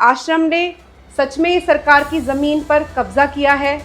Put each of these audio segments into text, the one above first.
आश्रम ने सच में सरकार की ज़मीन पर कब्जा किया है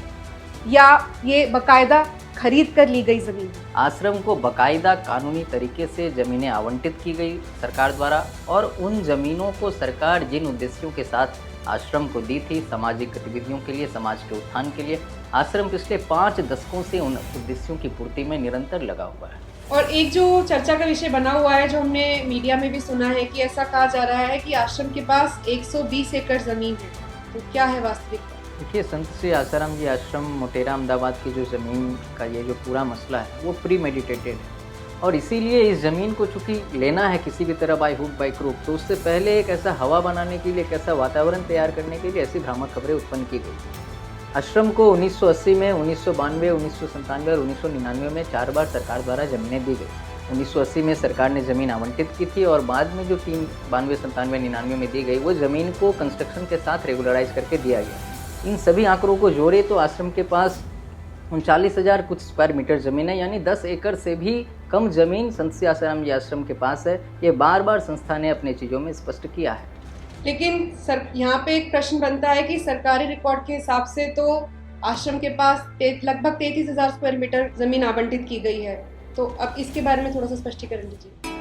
या ये बाकायदा खरीद कर ली गई ज़मीन? आश्रम को बाकायदा कानूनी तरीके से ज़मीनें आवंटित की गई सरकार द्वारा, और उन ज़मीनों को सरकार जिन उद्देश्यों के साथ आश्रम को दी थी, सामाजिक गतिविधियों के लिए, समाज के उत्थान के लिए, आश्रम पिछले 5 दशकों से उन उद्देश्यों की पूर्ति में निरंतर लगा हुआ है। और एक जो चर्चा का विषय बना हुआ है, जो हमने मीडिया में भी सुना है कि ऐसा कहा जा रहा है कि आश्रम के पास 120 एकड़ ज़मीन है, तो क्या है वास्तविकता? देखिए, संत श्री आसाराम जी आश्रम मोटेरा अहमदाबाद की जो ज़मीन का ये जो पूरा मसला है वो प्री मेडिटेटेड है, और इसीलिए इस ज़मीन को चूँकि लेना है किसी भी तरह बाय हुक बाय क्रूक, तो उससे पहले एक ऐसा हवा बनाने के लिए, एक ऐसा वातावरण तैयार करने के लिए ऐसी भ्रामक खबरें उत्पन्न की गई। आश्रम को 1980 में, 1992, 1997 और 1999 में 4 बार सरकार द्वारा ज़मीनें दी गई। 1980 में सरकार ने ज़मीन आवंटित की थी, और बाद में जो 92, 97, 99 में दी गई, वो ज़मीन को कंस्ट्रक्शन के साथ रेगुलराइज करके दिया गया। इन सभी आंकड़ों को जोड़े तो आश्रम के पास 39,000 कुछ स्क्वायर मीटर ज़मीन है, यानी 10 एकड़ से भी कम ज़मीन संत श्री आसाराम जी आश्रम के पास है। ये बार बार संस्था ने अपने चीज़ों में स्पष्ट किया है। लेकिन यहाँ पे एक प्रश्न बनता है कि सरकारी रिकॉर्ड के हिसाब से तो आश्रम के पास लगभग 33,000 स्क्वायर मीटर ज़मीन आवंटित की गई है, तो अब इसके बारे में थोड़ा सा स्पष्टीकरण दीजिए।